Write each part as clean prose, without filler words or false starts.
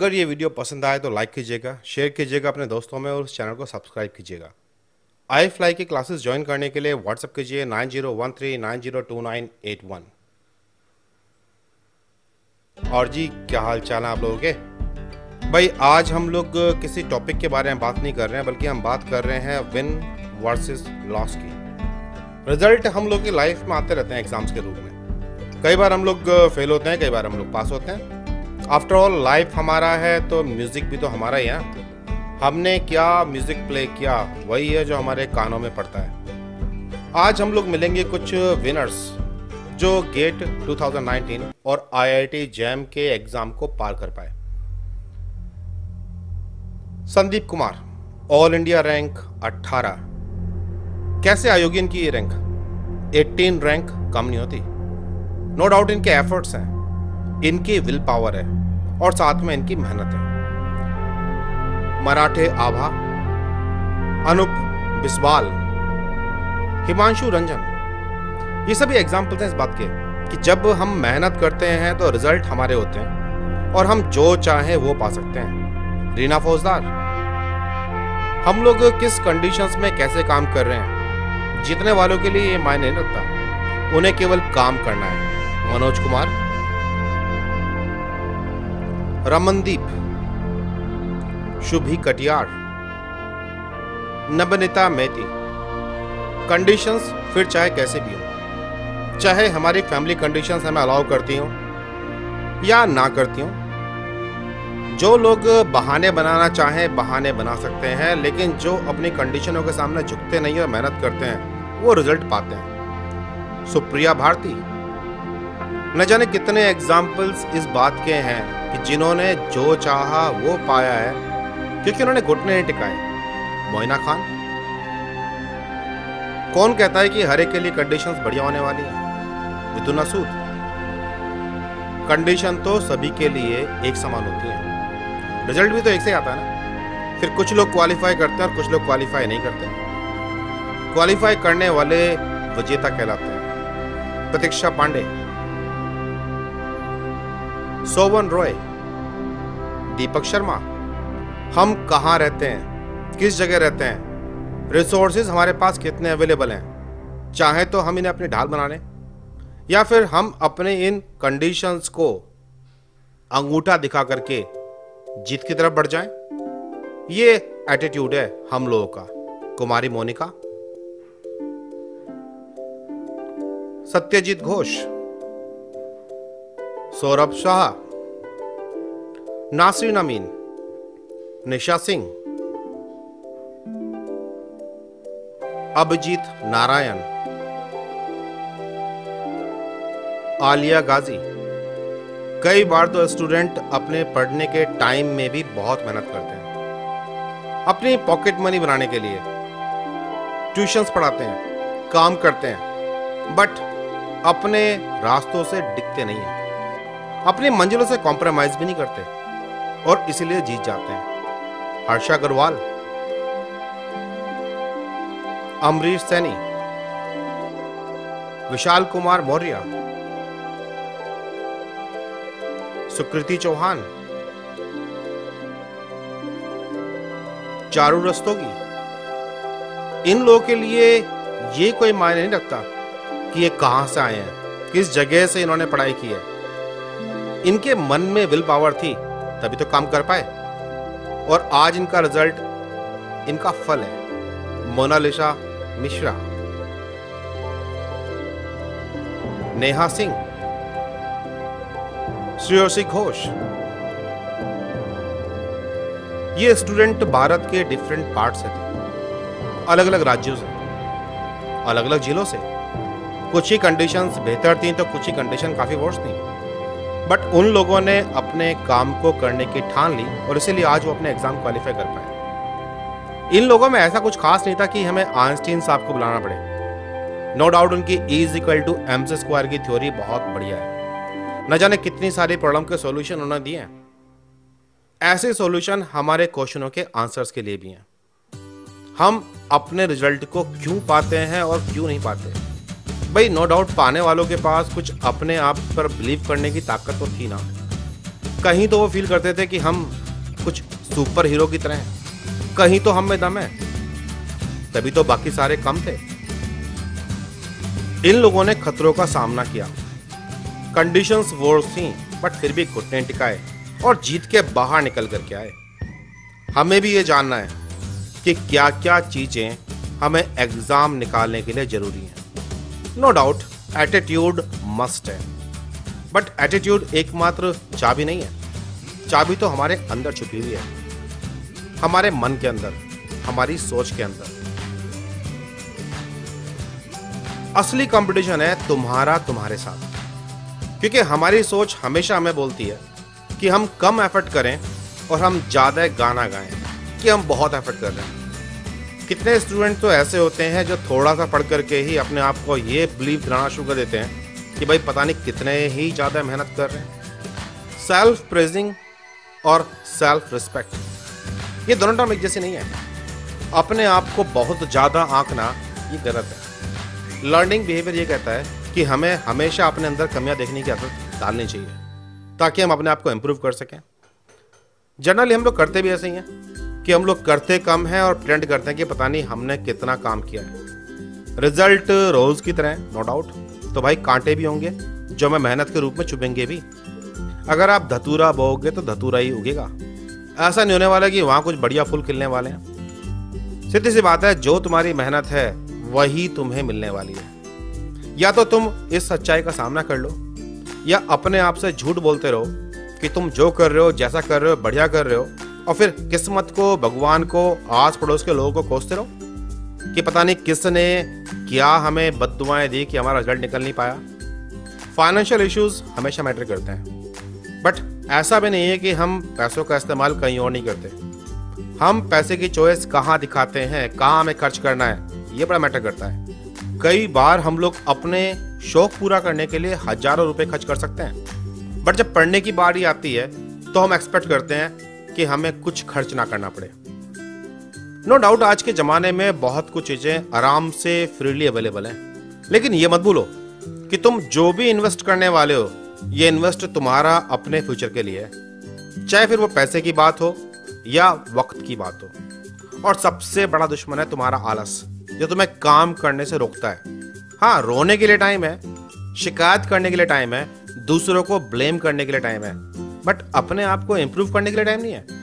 अगर ये वीडियो पसंद आए तो लाइक कीजिएगा, शेयर कीजिएगा अपने दोस्तों में और उस चैनल को सब्सक्राइब कीजिएगा। आई फ्लाई की क्लासेस ज्वाइन करने के लिए व्हाट्सएप कीजिए 9013902981। और जी, क्या हाल चाल है आप लोगों के? भाई, आज हम लोग किसी टॉपिक के बारे में बात नहीं कर रहे हैं, बल्कि हम बात कर रहे हैं विन वर्सेस लॉस की। रिजल्ट हम लोग की लाइफ में आते रहते हैं एग्जाम्स के रूप में। कई बार हम लोग फेल होते हैं, कई बार हम लोग पास होते हैं। आफ्टर ऑल लाइफ हमारा है तो म्यूज़िक भी तो हमारा ही है। हमने क्या म्यूज़िक प्ले किया वही है जो हमारे कानों में पड़ता है। आज हम लोग मिलेंगे कुछ विनर्स जो गेट 2019 और आईआईटी जैम के एग्ज़ाम को पार कर पाए। Sandeep Kumar, all India rank 18। कैसे आई होगी इनकी ये रैंक? 18 रैंक कम नहीं होती। नो डाउट इनके एफर्ट्स हैं, इनकी विल पावर है और साथ में इनकी मेहनत है। मराठे आभा, अनूप बिस्वाल, हिमांशु रंजन, ये सभी एग्जाम्पल्स हैं इस बात के कि जब हम मेहनत करते हैं तो रिजल्ट हमारे होते हैं और हम जो चाहें वो पा सकते हैं। रीना फौजदार, हम लोग किस कंडीशंस में कैसे काम कर रहे हैं, जीतने वालों के लिए ये मायने नहीं रखता, उन्हें केवल काम करना है। मनोज कुमार, रमनदीप, शुभी कटियार, नबनीता मेहती, कंडीशंस फिर चाहे कैसे भी हो, चाहे हमारी फैमिली कंडीशंस हमें अलाउ करती हो या ना करती हो। जो लोग बहाने बनाना चाहें बहाने बना सकते हैं, लेकिन जो अपनी कंडीशनों के सामने झुकते नहीं और मेहनत करते हैं वो रिजल्ट पाते हैं। सुप्रिया भारती, न जाने कितने एग्जाम्पल्स इस बात के हैं कि जिन्होंने जो चाहा वो पाया है क्योंकि उन्होंने घुटने नहीं टिकाए। मोइना खान, कौन कहता है कि हर एक के लिए कंडीशंस बढ़िया होने वाली है? विदुना सूद, कंडीशन तो सभी के लिए एक समान होती है, रिजल्ट भी तो एक से आता है ना। फिर कुछ लोग क्वालिफाई करते हैं और कुछ लोग क्वालिफाई नहीं करते। क्वालिफाई करने वाले विजेता कहलाते हैं। प्रतीक्षा पांडे, सोवन रॉय, दीपक शर्मा, हम कहाँ रहते हैं, किस जगह रहते हैं, रिसोर्सेज हमारे पास कितने अवेलेबल हैं, चाहे तो हम इन्हें अपनी ढाल बना लें या फिर हम अपने इन कंडीशंस को अंगूठा दिखा करके जीत की तरफ बढ़ जाएं। ये एटीट्यूड है हम लोगों का। कुमारी मोनिका, सत्यजीत घोष, सौरभ शाह, नासरीन अमीन, निशा सिंह, अभिजीत नारायण, आलिया गाजी। कई बार तो स्टूडेंट अपने पढ़ने के टाइम में भी बहुत मेहनत करते हैं अपनी पॉकेट मनी बनाने के लिए, ट्यूशंस पढ़ाते हैं, काम करते हैं, बट अपने रास्तों से डिगते नहीं हैं, अपनी मंजिलों से कॉम्प्रोमाइज भी नहीं करते और इसीलिए जीत जाते हैं। हर्षा अग्रवाल, अमरीश सैनी, विशाल कुमार मौर्य, सुकृति चौहान, चारू रस्तोगी। इन लोगों के लिए ये कोई मायने नहीं रखता कि ये कहां से आए हैं, किस जगह से इन्होंने पढ़ाई की है। इनके मन में विल पावर थी तभी तो काम कर पाए और आज इनका रिजल्ट इनका फल है। मोनालिसा मिश्रा, नेहा सिंह, श्रेयसी घोष, ये स्टूडेंट भारत के डिफरेंट पार्ट से थे, अलग अलग राज्यों से, अलग अलग जिलों से। कुछ ही कंडीशंस बेहतर थी तो कुछ ही कंडीशन काफी वर्स थी, बट उन लोगों ने अपने काम को करने की ठान ली और इसीलिए आज वो अपने एग्जाम क्वालिफाई कर पाए। इन लोगों में ऐसा कुछ खास नहीं था कि हमें आइंस्टीन साहब को बुलाना पड़े। नो डाउट उनकी E=mc² की थ्योरी बहुत बढ़िया है। न जाने कितनी सारी प्रॉब्लम के सॉल्यूशन उन्होंने दिए हैं। ऐसे सॉल्यूशन हमारे क्वेश्चनों के आंसर्स के लिए भी हैं। हम अपने रिजल्ट को क्यों पाते हैं और क्यों नहीं पाते? भाई नो डाउट पाने वालों के पास कुछ अपने आप पर बिलीव करने की ताकत तो थी ना। कहीं तो वो फील करते थे कि हम कुछ सुपर हीरो की तरह हैं, कहीं तो हम में दम है, तभी तो बाकी सारे कम थे। इन लोगों ने खतरों का सामना किया, कंडीशंस वर्स थी, बट फिर भी घुटने टिकाए और जीत के बाहर निकल करके आए। हमें भी ये जानना है कि क्या क्या चीजें हमें एग्जाम निकालने के लिए जरूरी हैं। नो डाउट एटीट्यूड मस्ट है, बट एटीट्यूड एकमात्र चाबी नहीं है। चाबी तो हमारे अंदर छुपी हुई है, हमारे मन के अंदर, हमारी सोच के अंदर। असली कंपटीशन है तुम्हारा तुम्हारे साथ, क्योंकि हमारी सोच हमेशा हमें बोलती है कि हम कम एफर्ट करें और हम ज्यादा गाना गाएं कि हम बहुत एफर्ट कर रहे हैं। कितने स्टूडेंट तो ऐसे होते हैं जो थोड़ा सा पढ़ करके ही अपने आप को ये बिलीव दिलाना शुरू कर देते हैं कि भाई पता नहीं कितने ही ज्यादा मेहनत कर रहे हैं। सेल्फ प्रेजिंग और सेल्फ रिस्पेक्ट, ये दोनों टर्म एक जैसे नहीं है। अपने आप को बहुत ज्यादा आंकना ये गलत है। लर्निंग बिहेवियर ये कहता है कि हमें हमेशा अपने अंदर कमियां देखने की आदत डालनी चाहिए ताकि हम अपने आप को इंप्रूव कर सकें। जनरली हम लोग करते भी ऐसे ही हैं कि हम लोग करते कम हैं और प्रिटेंड करते हैं कि पता नहीं हमने कितना काम किया है। रिजल्ट रोज की तरह, नो डाउट, तो भाई कांटे भी होंगे जो हमें मेहनत के रूप में चुभेंगे भी। अगर आप धतूरा बोओगे तो धतूरा ही उगेगा, ऐसा नहीं होने वाला कि वहां कुछ बढ़िया फूल खिलने वाले हैं। सीधी सी बात है, जो तुम्हारी मेहनत है वही तुम्हें मिलने वाली है। या तो तुम इस सच्चाई का सामना कर लो, या अपने आप से झूठ बोलते रहो कि तुम जो कर रहे हो, जैसा कर रहे हो, बढ़िया कर रहे हो, और फिर किस्मत को, भगवान को, आस पड़ोस के लोगों को कोसते रहो कि पता नहीं किसने क्या हमें बद्दुआएं दी कि हमारा रिजल्ट निकल नहीं पाया। फाइनेंशियल इश्यूज हमेशा मैटर करते हैं, बट ऐसा भी नहीं है कि हम पैसों का इस्तेमाल कहीं और नहीं करते। हम पैसे की चॉइस कहाँ दिखाते हैं, कहाँ हमें खर्च करना है, ये बड़ा मैटर करता है। कई बार हम लोग अपने शौक पूरा करने के लिए हजारों रुपए खर्च कर सकते हैं, बट जब पढ़ने की बारी आती है तो हम एक्सपेक्ट करते हैं कि हमें कुछ खर्च ना करना पड़े। नो डाउट आज के जमाने में बहुत कुछ चीजें आराम से फ्रीली अवेलेबल हैं, लेकिन ये मत भूलो कि तुम जो भी इन्वेस्ट करने वाले हो, ये इन्वेस्ट तुम्हारा अपने फ्यूचर के लिए है, चाहे फिर वो पैसे की बात हो या वक्त की बात हो। और सबसे बड़ा दुश्मन है तुम्हारा आलस, जो तुम्हें काम करने से रोकता है। हाँ, रोने के लिए टाइम है, शिकायत करने के लिए टाइम है, दूसरों को ब्लेम करने के लिए टाइम है, बट अपने आप को इंप्रूव करने के लिए टाइम नहीं है।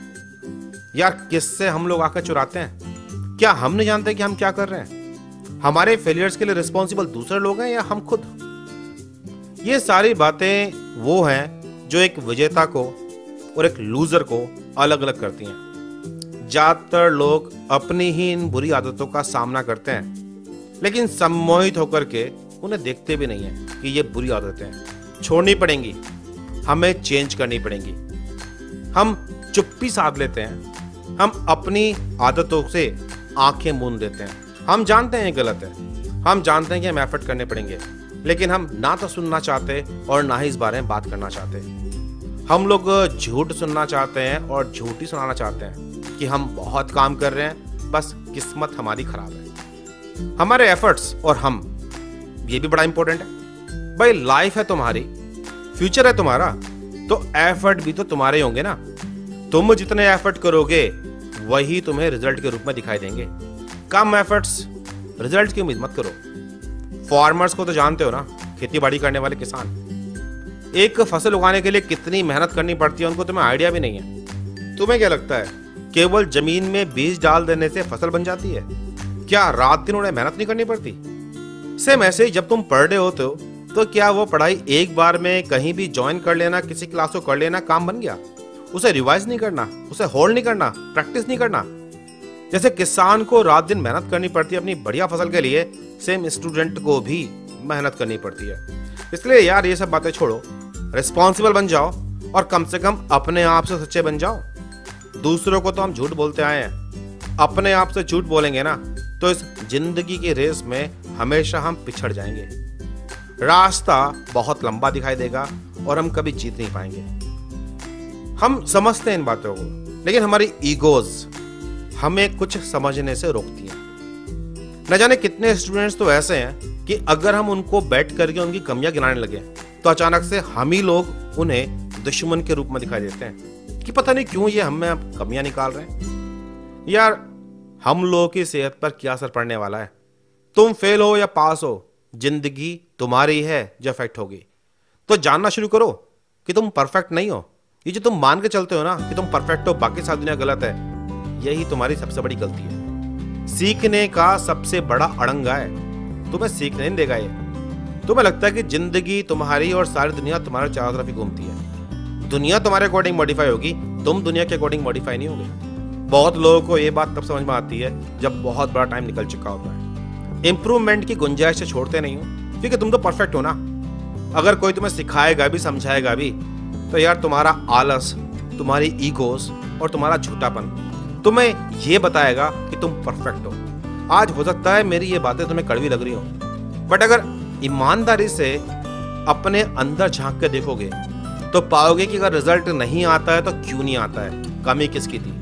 यार, किससे हम लोग आकर चुराते हैं? क्या हम नहीं जानते कि हम क्या कर रहे हैं? हमारे फेलियर्स के लिए रिस्पॉन्सिबल दूसरे लोग हैं या हम खुद? ये सारी बातें वो हैं जो एक विजेता को और एक लूजर को अलग अलग करती हैं। ज्यादातर लोग अपनी ही इन बुरी आदतों का सामना करते हैं, लेकिन सम्मोहित होकर के उन्हें देखते भी नहीं है कि ये बुरी आदतें छोड़नी पड़ेंगी, हमें चेंज करनी पड़ेंगी। हम चुप्पी साध लेते हैं, हम अपनी आदतों से आंखें मूंद देते हैं। हम जानते हैं ये गलत है, हम जानते हैं कि हम एफर्ट करने पड़ेंगे, लेकिन हम ना तो सुनना चाहते और ना ही इस बारे में बात करना चाहते। हम लोग झूठ सुनना चाहते हैं और झूठ ही सुनाना चाहते हैं कि हम बहुत काम कर रहे हैं, बस किस्मत हमारी खराब है। हमारे एफर्ट्स और हम, ये भी बड़ा इंपॉर्टेंट है। भाई लाइफ है तुम्हारी, फ्यूचर है तुम्हारा, तो एफर्ट भी तो तुम्हारे होंगे ना। तुम जितने एफर्ट करोगे वही तुम्हें रिजल्ट के रूप में दिखाई देंगे। कम एफर्ट्स, रिजल्ट की उम्मीद मत करो। फार्मर्स को तो जानते हो ना, खेती बाड़ी करने वाले किसान, एक फसल उगाने के लिए कितनी मेहनत करनी पड़ती है उनको तुम्हें आइडिया भी नहीं है। तुम्हें क्या लगता है केवल जमीन में बीज डाल देने से फसल बन जाती है? क्या रात दिन उन्हें मेहनत नहीं करनी पड़ती? सेम ऐसे ही जब तुम पढ़ रहे होते हो तो क्या वो पढ़ाई एक बार में कहीं भी ज्वाइन कर लेना, किसी क्लास को कर लेना काम बन गया? उसे रिवाइज नहीं करना, उसे होल्ड नहीं करना, प्रैक्टिस नहीं करना। जैसे किसान को रात दिन मेहनत करनी पड़ती है अपनी बढ़िया फसल के लिए, सेम स्टूडेंट को भी मेहनत करनी पड़ती है। इसलिए यार ये सब बातें छोड़ो, रिस्पॉन्सिबल बन जाओ और कम से कम अपने आप से सच्चे बन जाओ। दूसरों को तो हम झूठ बोलते आए हैं, अपने आप से झूठ बोलेंगे ना तो इस जिंदगी की रेस में हमेशा हम पिछड़ जाएंगे। रास्ता बहुत लंबा दिखाई देगा और हम कभी जीत नहीं पाएंगे। हम समझते हैं इन बातों को, लेकिन हमारी ईगोज हमें कुछ समझने से रोकती हैं। न जाने कितने स्टूडेंट्स तो ऐसे हैं कि अगर हम उनको बैठ करके उनकी कमियां गिनाने लगे तो अचानक से हम ही लोग उन्हें दुश्मन के रूप में दिखाई देते हैं कि पता नहीं क्यों ये हम में कमियां निकाल रहे हैं। यार हम लोगों की सेहत पर क्या असर पड़ने वाला है? तुम फेल हो या पास हो, जिंदगी तुम्हारी है जो अफेक्ट होगी। तो जानना शुरू करो कि तुम परफेक्ट नहीं हो। ये जो तुम मान के चलते हो ना कि तुम परफेक्ट हो, बाकी सारी दुनिया गलत है, यही तुम्हारी सबसे बड़ी गलती है। सीखने का सबसे बड़ा अड़ंगा है, तुम्हें सीखने नहीं देगा ये। तुम्हें लगता है कि जिंदगी तुम्हारी और सारी दुनिया तुम्हारे चारों तरफ ही घूमती है। दुनिया तुम्हारे अकॉर्डिंग मॉडिफाई होगी, तुम दुनिया के अकॉर्डिंग मॉडिफाई नहीं होगे। बहुत लोगों को ये बात तब समझ में आती है जब बहुत बड़ा टाइम निकल चुका होता है। इंप्रूवमेंट की गुंजाइश से छोड़ते नहीं हो, क्योंकि तुम तो परफेक्ट हो ना। अगर कोई तुम्हें सिखाएगा भी, समझाएगा भी, तो यार तुम्हारा आलस, तुम्हारी ईगोस और तुम्हारा झूठापन तुम्हें ये बताएगा कि तुम परफेक्ट हो। आज हो सकता है मेरी ये बातें तुम्हें कड़वी लग रही हो, बट अगर ईमानदारी से अपने अंदर झांक के देखोगे तो पाओगे कि अगर रिजल्ट नहीं आता है तो क्यों नहीं आता है, कमी किसकी थी।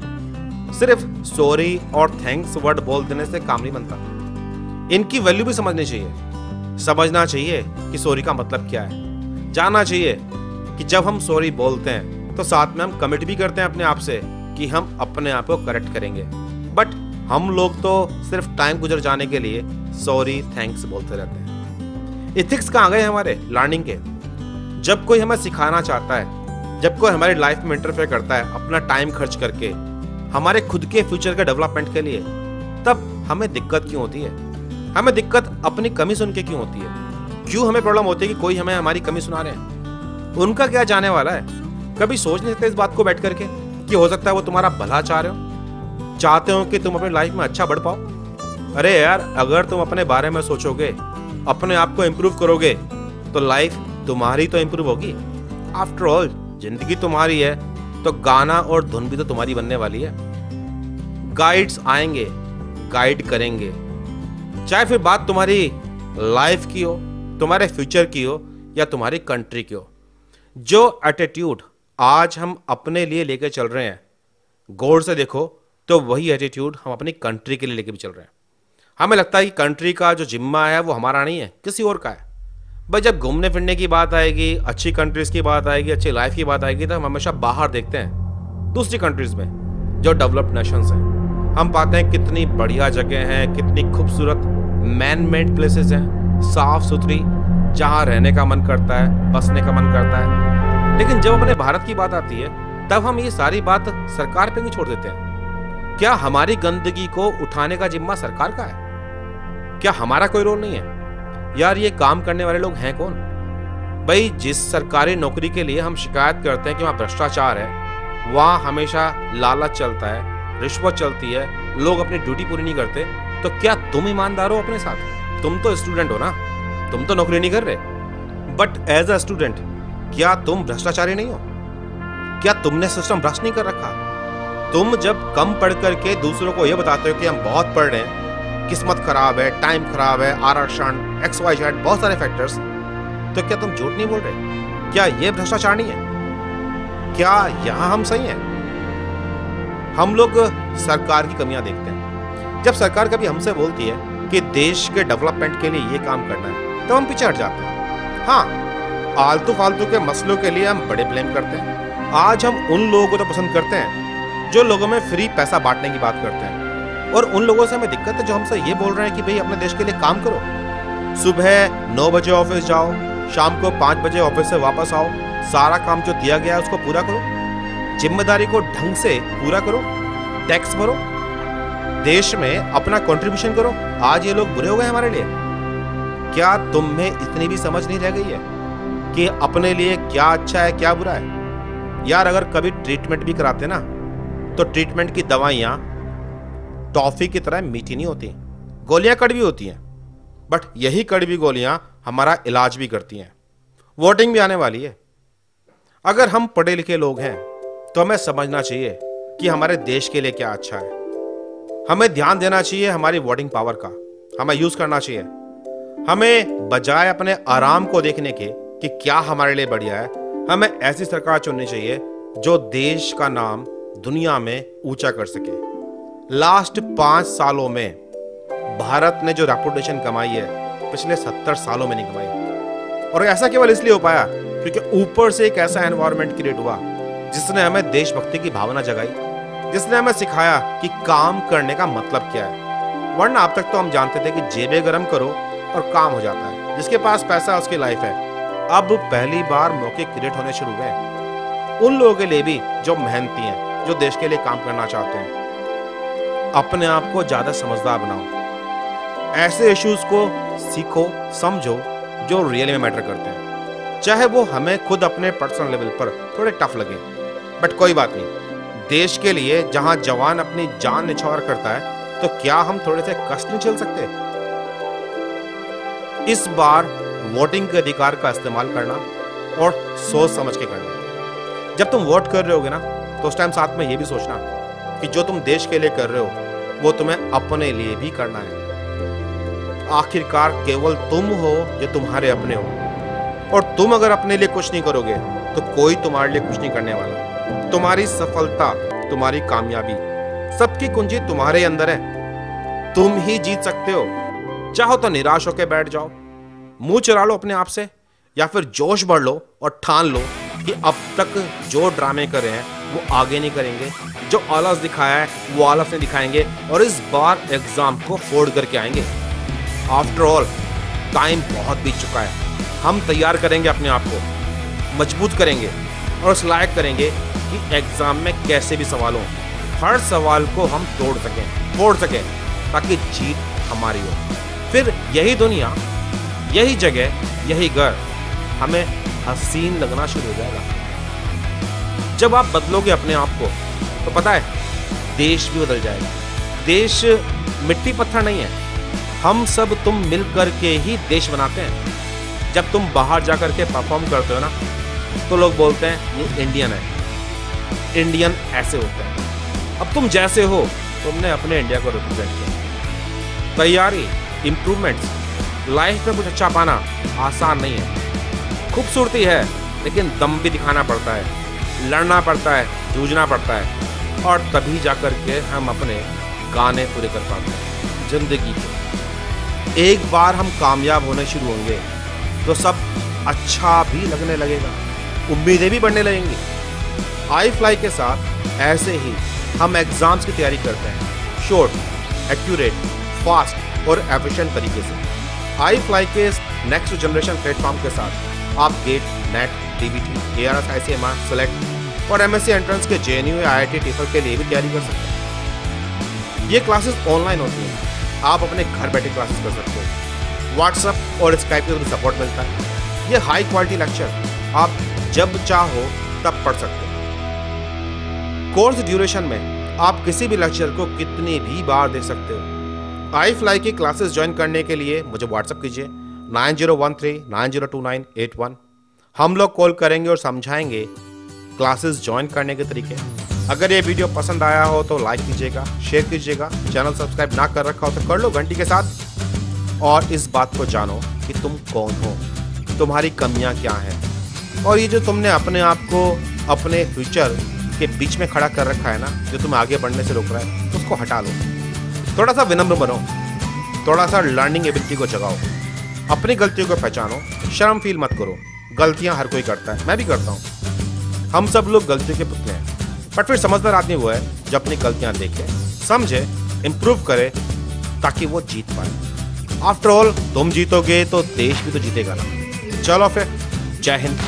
सिर्फ सॉरी और थैंक्स वर्ड बोल देने से काम नहीं बनता। इनकी वैल्यू भी समझनी चाहिए। समझना चाहिए कि सॉरी का मतलब क्या है। जानना चाहिए कि जब हम सॉरी बोलते हैं तो साथ में हम कमिट भी करते हैं अपने आप से कि हम अपने आप को करेक्ट करेंगे। बट हम लोग तो सिर्फ टाइम गुजर जाने के लिए सॉरी थैंक्स बोलते रहते हैं। एथिक्स कहाँ गए हमारे लर्निंग के? जब कोई हमें सिखाना चाहता है, जब कोई हमारी लाइफ में इंटरफेयर करता है अपना टाइम खर्च करके हमारे खुद के फ्यूचर के डेवलपमेंट के लिए, तब हमें दिक्कत क्यों होती है? हमें दिक्कत अपनी कमी सुन के क्यों होती है? क्यों हमें प्रॉब्लम होती है कि कोई हमें हमारी कमी सुना रहे हैं? उनका क्या जाने वाला है? कभी सोच नहीं सकते इस बात को बैठ करके कि हो सकता है वो तुम्हारा भला चाह रहे हो, चाहते हो कि तुम अपनी लाइफ में अच्छा बढ़ पाओ। अरे यार, अगर तुम अपने बारे में सोचोगे, अपने आप को इम्प्रूव करोगे, तो लाइफ तुम्हारी तो इम्प्रूव होगी। आफ्टर ऑल जिंदगी तुम्हारी है, तो गाना और धुन भी तो तुम्हारी बनने वाली है। गाइड्स आएंगे, गाइड करेंगे, चाहे फिर बात तुम्हारी लाइफ की हो, तुम्हारे फ्यूचर की हो या तुम्हारी कंट्री की हो। जो एटीट्यूड आज हम अपने लिए लेके चल रहे हैं, गौर से देखो तो वही एटीट्यूड हम अपनी कंट्री के लिए लेके भी चल रहे हैं। हमें लगता है कि कंट्री का जो जिम्मा है वो हमारा नहीं है, किसी और का है। भाई जब घूमने फिरने की बात आएगी, अच्छी कंट्रीज की बात आएगी, अच्छी लाइफ की बात आएगी, तो हम हमेशा बाहर देखते हैं, दूसरी कंट्रीज में जो डेवलप्ड नेशंस हैं। हम पाते हैं कितनी बढ़िया जगह हैं, कितनी खूबसूरत मैन मेड प्लेसेस हैं, साफ सुथरी, जहाँ रहने का मन करता है, बसने का मन करता है। लेकिन जब अपने भारत की बात आती है तब हम ये सारी बात सरकार पे भी छोड़ देते हैं। क्या हमारी गंदगी को उठाने का जिम्मा सरकार का है? क्या हमारा कोई रोल नहीं है? यार ये काम करने वाले लोग हैं कौन? भाई जिस सरकारी नौकरी के लिए हम शिकायत करते हैं कि वहाँ भ्रष्टाचार है, वहाँ हमेशा लालच चलता है, रिश्वत चलती है, लोग अपनी ड्यूटी पूरी नहीं करते, तो क्या तुम ईमानदार हो अपने साथ? तुम तो स्टूडेंट हो ना, तुम तो नौकरी नहीं कर रहे। बट एज अ स्टूडेंट क्या तुम भ्रष्टाचारी नहीं हो? क्या तुमने सिस्टम भ्रष्ट नहीं कर रखा? तुम जब कम पढ़ करके दूसरों को यह बताते हो कि हम बहुत पढ़ रहे हैं, किस्मत खराब है, टाइम खराब है, आरक्षण, XYZ, बहुत सारे फैक्टर्स, तो क्या तुम झूठ नहीं बोल रहे? क्या ये भ्रष्टाचार नहीं है? क्या यहां हम सही हैं? हम लोग सरकार की कमियां देखते हैं। जब सरकार कभी हमसे बोलती है कि देश के डेवलपमेंट के लिए ये काम करना है, तो हम पीछे हट जाते हैं। हाँ, आलतू फालतू के मसलों के लिए हम बड़े ब्लेम करते हैं। आज हम उन लोगों को तो पसंद करते हैं जो लोगों में फ्री पैसा बांटने की बात करते हैं, और उन लोगों से हमें दिक्कत है जो हमसे ये बोल रहे हैं कि भाई अपने देश के लिए काम करो। सुबह 9 बजे ऑफिस जाओ, शाम को 5 बजे ऑफिस से वापस आओ, सारा काम जो दिया गया है उसको पूरा करो, जिम्मेदारी को ढंग से पूरा करो, टैक्स भरो, देश में अपना कंट्रीब्यूशन करो। आज ये लोग बुरे हो गए हमारे लिए? क्या तुम में इतनी भी समझ नहीं रह गई है कि अपने लिए क्या अच्छा है, क्या बुरा है? यार अगर कभी ट्रीटमेंट भी कराते ना, तो ट्रीटमेंट की दवाइयाँ टॉफी की तरह मीठी नहीं होती, गोलियां कड़वी होती हैं, बट यही कड़वी गोलियां हमारा इलाज भी करती हैं। वोटिंग भी आने वाली है। अगर हम पढ़े लिखे लोग हैं तो हमें समझना चाहिए कि हमारे देश के लिए क्या अच्छा है। हमें ध्यान देना चाहिए हमारी वोटिंग पावर का, हमें यूज करना चाहिए। हमें बजाय अपने आराम को देखने के कि क्या हमारे लिए बढ़िया है, हमें ऐसी सरकार चुननी चाहिए जो देश का नाम दुनिया में ऊंचा कर सके। लास्ट 5 सालों में भारत ने जो रेपुटेशन कमाई है, पिछले 70 सालों में नहीं कमाई। और ऐसा केवल इसलिए हो पाया क्योंकि ऊपर से एक ऐसा एनवायरनमेंट क्रिएट हुआ जिसने हमें देशभक्ति की भावना जगाई, जिसने हमें सिखाया कि काम करने का मतलब क्या है। वरना अब तक तो हम जानते थे कि जेबें गरम करो और काम हो जाता है, जिसके पास पैसा है उसकी लाइफ है। अब पहली बार मौके क्रिएट होने शुरू हुए उन लोगों के लिए भी जो मेहनती हैं, जो देश के लिए काम करना चाहते हैं। अपने आप को ज्यादा समझदार बनाओ, ऐसे इश्यूज को सीखो, समझो जो रियल में मैटर करते हैं, चाहे वो हमें खुद अपने पर्सनल लेवल पर थोड़े टफ लगे। बट कोई बात नहीं, देश के लिए जहां जवान अपनी जान निछावर करता है तो क्या हम थोड़े से कष्ट नहीं झेल सकते? इस बार वोटिंग के अधिकार का इस्तेमाल करना और सोच समझ के करना। जब तुम वोट कर रहे होगे ना तो उस टाइम साथ में ये भी सोचना कि जो तुम देश के लिए कर रहे हो वो तुम्हें अपने लिए भी करना है। आखिरकार केवल तुम हो जो तुम्हारे अपने हो, और तुम अगर अपने लिए कुछ नहीं करोगे तो कोई तुम्हारे लिए कुछ नहीं करने वाला। तुम्हारी सफलता, तुम्हारी कामयाबी, सबकी कुंजी तुम्हारे अंदर है। तुम ही जीत सकते हो। चाहो तो निराश होकर बैठ जाओ, मुंह चुरा लो अपने आप से, या फिर जोश बढ़ लो और ठान लो कि अब तक जो ड्रामे कर रहे हैं वो आगे नहीं करेंगे, जो आलस दिखाया है वो आलस नहीं दिखाएंगे, और इस बार एग्जाम को फोड़ करके आएंगे। आफ्टर ऑल टाइम बहुत बीत चुका है। हम तैयार करेंगे अपने आप को, मजबूत करेंगे और उस लायक करेंगे कि एग्जाम में कैसे भी सवाल हो, हर सवाल को हम तोड़ सकें, फोड़ सकें, ताकि जीत हमारी हो। फिर यही दुनिया, यही जगह, यही घर हमें हसीन लगना शुरू हो जाएगा। जब आप बदलोगे अपने आप को तो पता है देश भी बदल जाएगा। देश मिट्टी पत्थर नहीं है, हम सब तुम मिल करके ही देश बनाते हैं। जब तुम बाहर जाकर के परफॉर्म करते हो ना तो लोग बोलते हैं ये इंडियन है, इंडियन ऐसे होते हैं। अब तुम जैसे हो, तुमने अपने इंडिया को रिप्रेजेंट किया। तैयारी, इम्प्रूवमेंट्स, लाइफ में कुछ अच्छा पाना आसान नहीं है। खूबसूरती है लेकिन दम भी दिखाना पड़ता है, लड़ना पड़ता है, जूझना पड़ता है, और तभी जाकर के हम अपने गाने पूरे कर पाते हैं जिंदगी के। एक बार हम कामयाब होने शुरू होंगे तो सब अच्छा भी लगने लगेगा, उम्मीदें भी बढ़ने लगेंगी। iFly के साथ ऐसे ही हम एग्जाम्स की तैयारी करते हैं, शॉर्ट, एक्यूरेट, फास्ट और एफिशिएंट तरीके से। iFly के इस नेक्स्ट जनरेशन प्लेटफॉर्म के साथ आप GATE, NET, DBT, ARS, ICMR, select और MSc एंट्रेंस के JNU या IIT टीफल के लिए भी तैयारी कर सकते हैं। ये क्लासेस ऑनलाइन होती हैं, आप अपने घर बैठे क्लासेस कर सकते हो। व्हाट्सएप और स्काइप के थ्रू सपोर्ट मिलता है। ये हाई क्वालिटी लेक्चर आप जब चाहो तब पढ़ सकते हो। कोर्स ड्यूरेशन में आप किसी भी लेक्चर को कितनी भी बार देख सकते हो। iFly की क्लासेस ज्वाइन करने के लिए मुझे व्हाट्सएप कीजिए 9013902981। हम लोग कॉल करेंगे और समझाएंगे क्लासेस ज्वाइन करने के तरीके। अगर ये वीडियो पसंद आया हो तो लाइक कीजिएगा, शेयर कीजिएगा, चैनल सब्सक्राइब ना कर रखा हो तो कर लो घंटी के साथ, और इस बात को जानो कि तुम कौन हो, तुम्हारी कमियां क्या हैं, और ये जो तुमने अपने आप को अपने फ्यूचर के बीच में खड़ा कर रखा है ना, जो तुम्हें आगे बढ़ने से रोक रहा है, उसको हटा लो। थोड़ा सा विनम्र बनो, थोड़ा सा लर्निंग एबिलिटी को जगाओ, अपनी गलतियों को पहचानो, शर्म फील मत करो। गलतियां हर कोई करता है, मैं भी करता हूँ, हम सब लोग गलतियों के पुतले हैं। बट फिर समझदार आदमी वो है जो अपनी गलतियां देखे, समझे, इम्प्रूव करे, ताकि वो जीत पाए। आफ्टर ऑल तुम जीतोगे तो देश भी तो जीतेगा ना। चलो फिर, जय हिंद।